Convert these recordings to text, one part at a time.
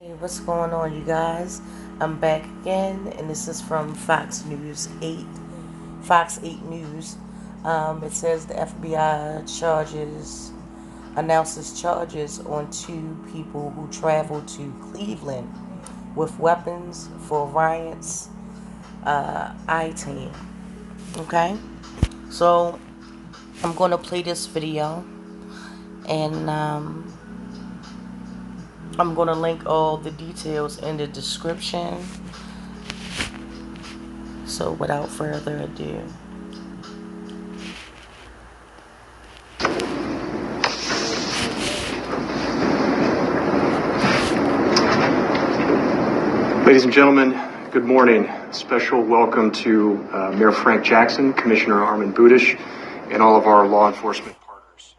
Hey, what's going on, you guys? I'm back again, and this is from Fox News 8, Fox 8 News. It says the FBI announces charges on two people who traveled to Cleveland with weapons for riots, I-10. Okay? So, I'm going to play this video, and I'm going to link all the details in the description. So without further ado, ladies and gentlemen, good morning. Special welcome to Mayor Frank Jackson, Commissioner Armin Budish, and all of our law enforcement partners.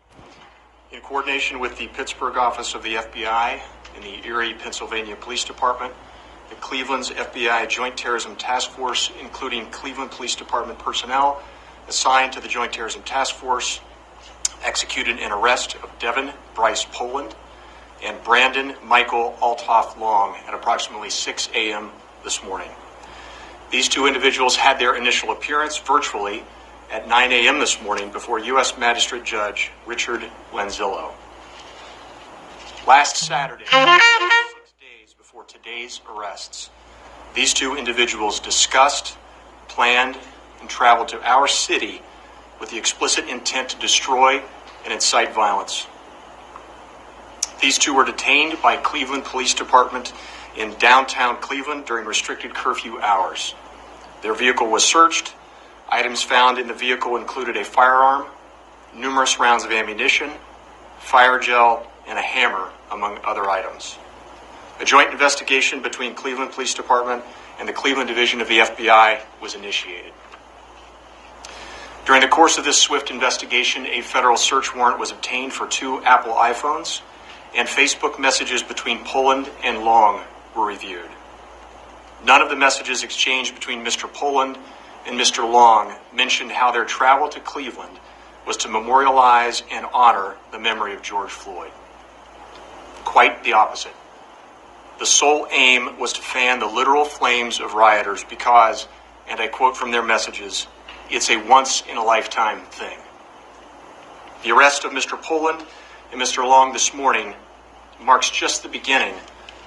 In coordination with the Pittsburgh office of the FBI and the Erie, Pennsylvania Police Department, the Cleveland's FBI Joint Terrorism Task Force, including Cleveland Police Department personnel assigned to the Joint Terrorism Task Force, executed an arrest of Devin Bryce Poland and Brandon Michael Althoff Long at approximately 6 a.m. this morning. These two individuals had their initial appearance virtually at 9 a.m. this morning before U.S. Magistrate Judge Richard Lanzillo. Last Saturday, 6 days before today's arrests, these two individuals discussed, planned, and traveled to our city with the explicit intent to destroy and incite violence. These two were detained by Cleveland Police Department in downtown Cleveland during restricted curfew hours. Their vehicle was searched. Items found in the vehicle included a firearm, numerous rounds of ammunition, fire gel, and a hammer, among other items. A joint investigation between Cleveland Police Department and the Cleveland Division of the FBI was initiated. During the course of this swift investigation, a federal search warrant was obtained for two Apple iPhones, and Facebook messages between Poland and Long were reviewed. None of the messages exchanged between Mr. Poland and Mr. Long mentioned how their travel to Cleveland was to memorialize and honor the memory of George Floyd. Quite the opposite. The sole aim was to fan the literal flames of rioters because, and I quote from their messages, it's a once-in-a-lifetime thing. The arrest of Mr. Poland and Mr. Long this morning marks just the beginning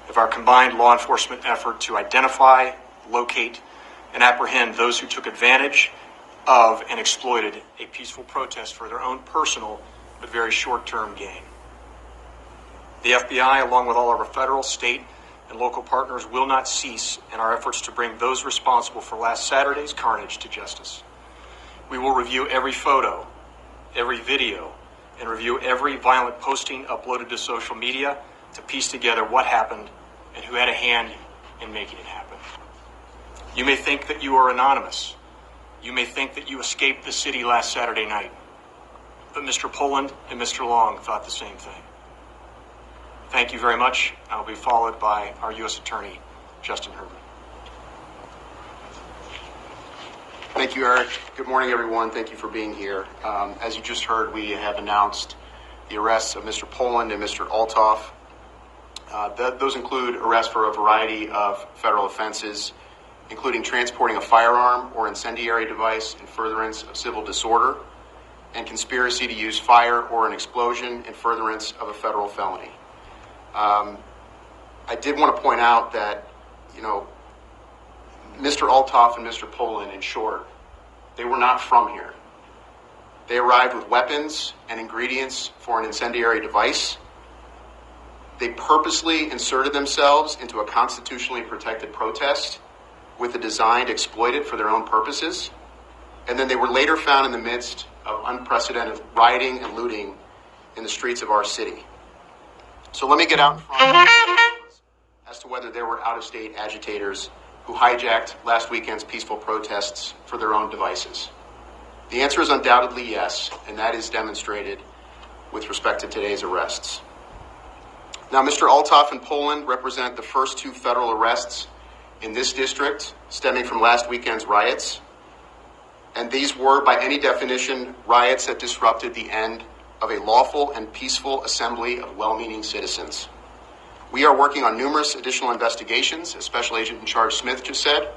of our combined law enforcement effort to identify, locate, and apprehend those who took advantage of and exploited a peaceful protest for their own personal but very short-term gain. The FBI, along with all of our federal, state, and local partners, will not cease in our efforts to bring those responsible for last Saturday's carnage to justice. We will review every photo, every video, and review every violent posting uploaded to social media to piece together what happened and who had a hand in making it happen. You may think that you are anonymous. You may think that you escaped the city last Saturday night. But Mr. Poland and Mr. Long thought the same thing. Thank you very much. I will be followed by our U.S. Attorney, Justin Herman. Thank you, Eric. Good morning, everyone. Thank you for being here. As you just heard, we have announced the arrests of Mr. Poland and Mr. Althoff. Those include arrests for a variety of federal offenses, including transporting a firearm or incendiary device in furtherance of civil disorder, and conspiracy to use fire or an explosion in furtherance of a federal felony. I did want to point out that, Mr. Althoff and Mr. Poland, in short, they were not from here. They arrived with weapons and ingredients for an incendiary device. They purposely inserted themselves into a constitutionally protected protest with a design to exploit it for their own purposes. And then they were later found in the midst of unprecedented rioting and looting in the streets of our city. So let me get out in front as to whether there were out-of-state agitators who hijacked last weekend's peaceful protests for their own devices. The answer is undoubtedly yes, and that is demonstrated with respect to today's arrests. Now, Mr. Althoff and Poland represent the first two federal arrests in this district stemming from last weekend's riots, and these were, by any definition, riots that disrupted the end of a lawful and peaceful assembly of well-meaning citizens. We are working on numerous additional investigations, as Special Agent in Charge Smith just said.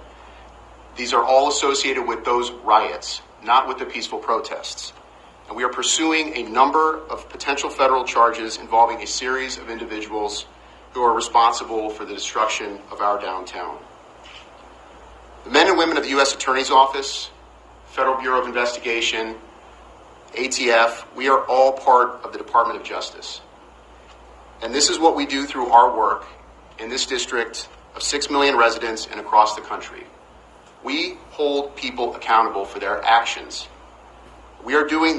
These are all associated with those riots, not with the peaceful protests. And we are pursuing a number of potential federal charges involving a series of individuals who are responsible for the destruction of our downtown. The men and women of the U.S. Attorney's Office, Federal Bureau of Investigation, ATF, we are all part of the Department of Justice. And this is what we do through our work in this district of 6 million residents and across the country. We hold people accountable for their actions. We are doing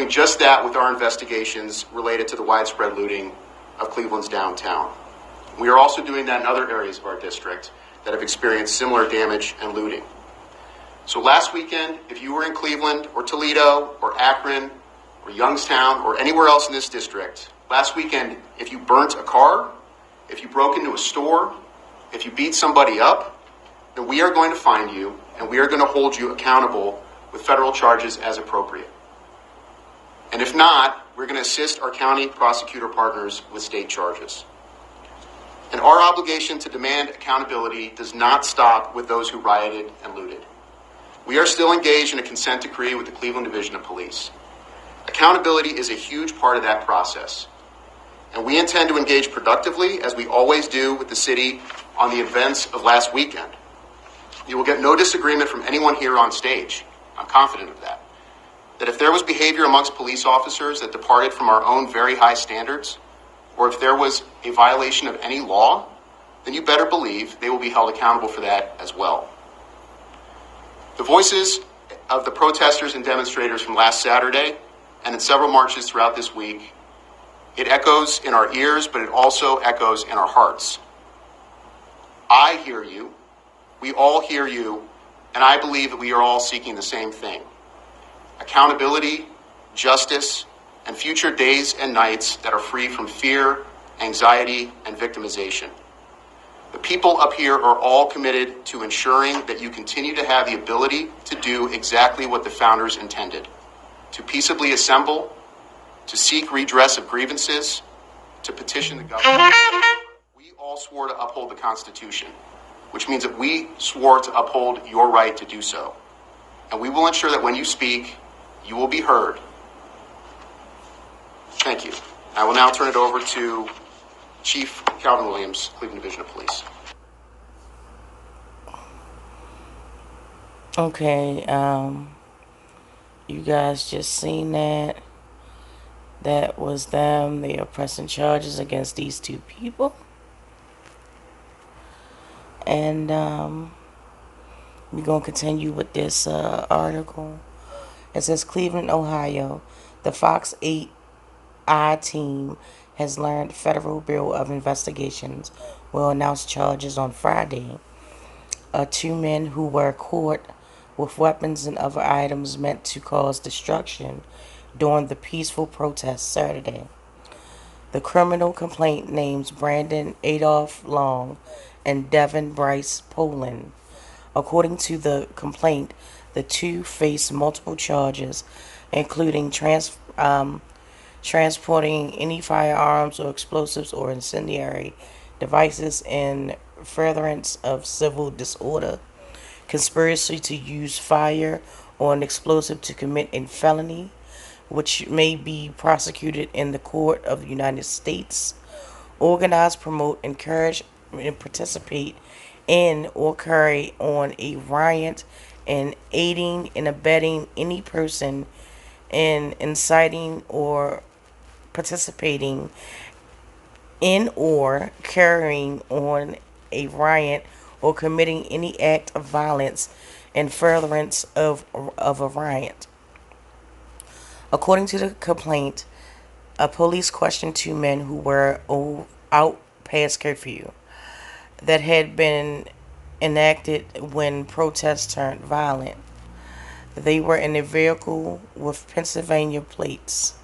just that with our investigations related to the widespread looting of Cleveland's downtown. We are also doing that in other areas of our district that have experienced similar damage and looting. So last weekend, if you were in Cleveland or Toledo or Akron or Youngstown or anywhere else in this district, last weekend, if you burnt a car, if you broke into a store, if you beat somebody up, then we are going to find you and we are going to hold you accountable with federal charges as appropriate. And if not, we're going to assist our county prosecutor partners with state charges. And our obligation to demand accountability does not stop with those who rioted and looted. We are still engaged in a consent decree with the Cleveland Division of Police. Accountability is a huge part of that process. And we intend to engage productively, as we always do with the city, on the events of last weekend. You will get no disagreement from anyone here on stage. I'm confident of that. That if there was behavior amongst police officers that departed from our own very high standards, or if there was a violation of any law, then you better believe they will be held accountable for that as well. The voices of the protesters and demonstrators from last Saturday and in several marches throughout this week, it echoes in our ears, but it also echoes in our hearts. I hear you, we all hear you, and I believe that we are all seeking the same thing: accountability, justice, and future days and nights that are free from fear, anxiety, and victimization. The people up here are all committed to ensuring that you continue to have the ability to do exactly what the founders intended: to peaceably assemble, to seek redress of grievances, to petition the government. We all swore to uphold the Constitution, which means that we swore to uphold your right to do so. And we will ensure that when you speak, you will be heard. Thank you. I will now turn it over to Chief Calvin Williams, Cleveland Division of Police. Okay, you guys just seen that. That was them. They are pressing charges against these two people. And we're going to continue with this article. It says, Cleveland, Ohio, the Fox 8I team has learned Federal Bureau of Investigations will announce charges on Friday. Two men who were caught with weapons and other items meant to cause destruction during the peaceful protest Saturday. The criminal complaint names Brandon Adolph Long and Devin Bryce Poland. According to the complaint, the two face multiple charges, including transporting any firearms or explosives or incendiary devices in furtherance of civil disorder, conspiracy to use fire or an explosive to commit a felony, which may be prosecuted in the court of the United States, organize, promote, encourage, and participate in or carry on a riot, and aiding and abetting any person in inciting or participating in or carrying on a riot or committing any act of violence in furtherance of a riot. According to the complaint, police questioned two men who were out past curfew that had been enacted when protests turned violent. They were in a vehicle with Pennsylvania plates.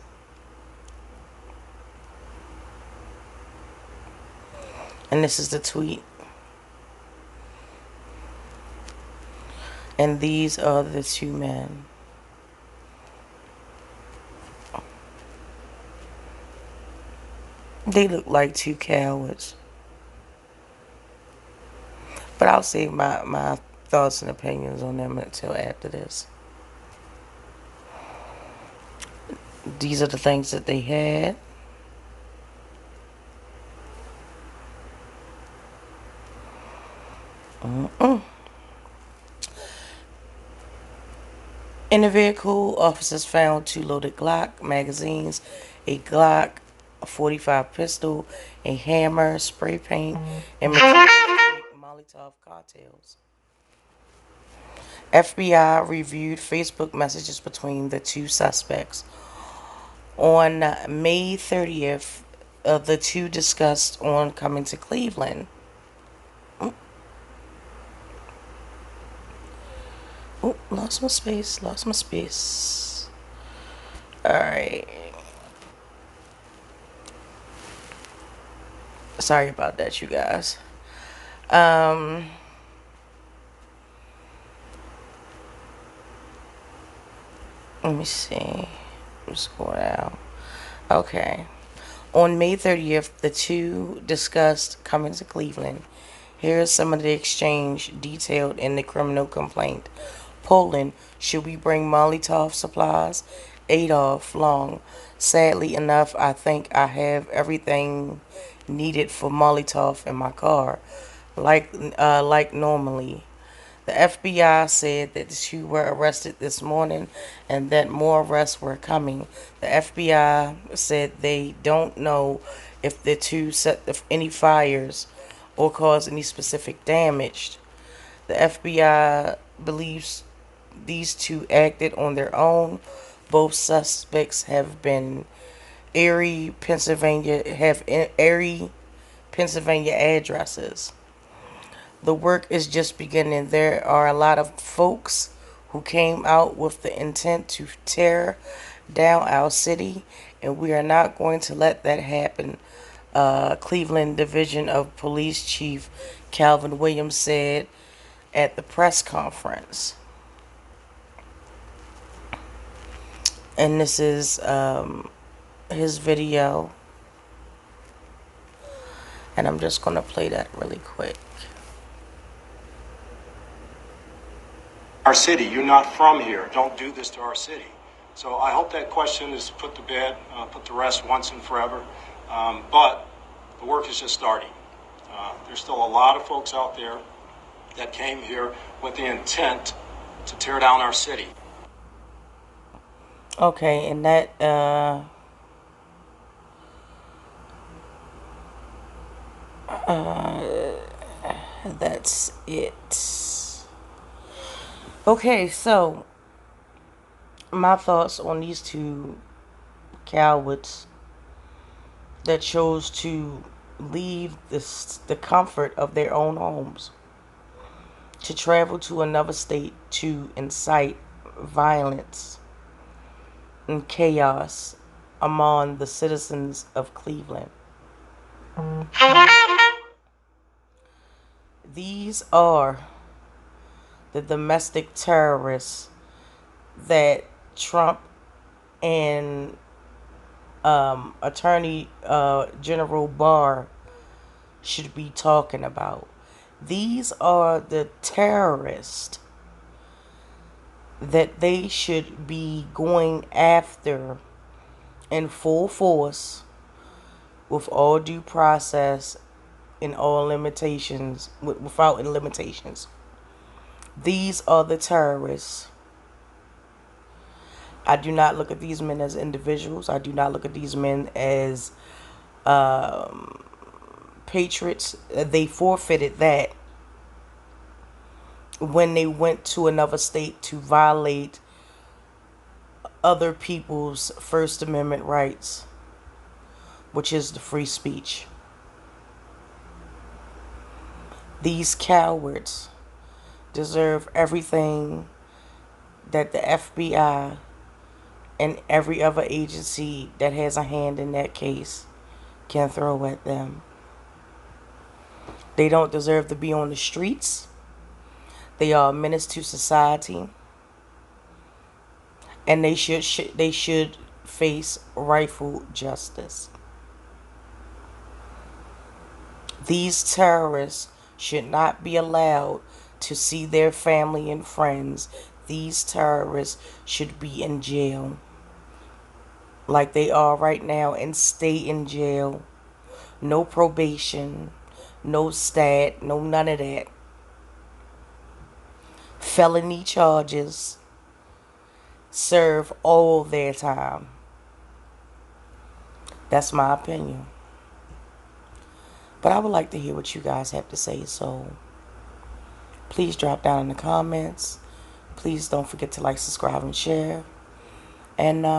And this is the tweet. And these are the two men. They look like two cowards. But I'll save my thoughts and opinions on them until after this. These are the things that they had. Mm-mm. In the vehicle, officers found two loaded Glock magazines, a Glock, a 45 pistol, a hammer, spray paint, and materials to make Molotov cocktails. FBI reviewed Facebook messages between the two suspects. On May 30th, the two discussed on coming to Cleveland. Oh, oh, lost my space, lost my space. Alright. Sorry about that, you guys. Um, Let me see. Let's go down. Okay. On May 30th, the two discussed coming to Cleveland. Here's some of the exchange detailed in the criminal complaint. Poland, should we bring Molotov supplies? Adolf Long, sadly enough, I think I have everything needed for Molotov in my car, like normally. The FBI said that the two were arrested this morning and that more arrests were coming. The FBI said they don't know if the two set any fires or caused any specific damage. The FBI believes these two acted on their own. Both suspects have been Erie, Pennsylvania addresses. The work is just beginning. There are a lot of folks who came out with the intent to tear down our city, and we are not going to let that happen. Cleveland Division of Police Chief Calvin Williams said at the press conference. And this is his video. And I'm just going to play that really quick. Our city, you're not from here. Don't do this to our city. So I hope that question is put to bed, put to rest once and forever. But the work is just starting. There's still a lot of folks out there that came here with the intent to tear down our city. Okay, and that's it. Okay, so my thoughts on these two cowards that chose to leave the comfort of their own homes to travel to another state to incite violence and chaos among the citizens of Cleveland. These are the domestic terrorists that Trump and Attorney General Barr should be talking about. These are the terrorists that they should be going after in full force with all due process and all limitations, without any limitations. These are the terrorists. I do not look at these men as individuals. I do not look at these men as patriots. They forfeited that when they went to another state to violate other people's First Amendment rights, which is the free speech. These cowards deserve everything that the FBI and every other agency that has a hand in that case can throw at them. They don't deserve to be on the streets. They are a menace to society, and they should face rightful justice. These terrorists should not be allowed to see their family and friends. These terrorists should be in jail like they are right now and stay in jail. No probation, no stat, no none of that. Felony charges, serve all their time. That's my opinion. But I would like to hear what you guys have to say, so please drop down in the comments. Please don't forget to like, subscribe, and share. And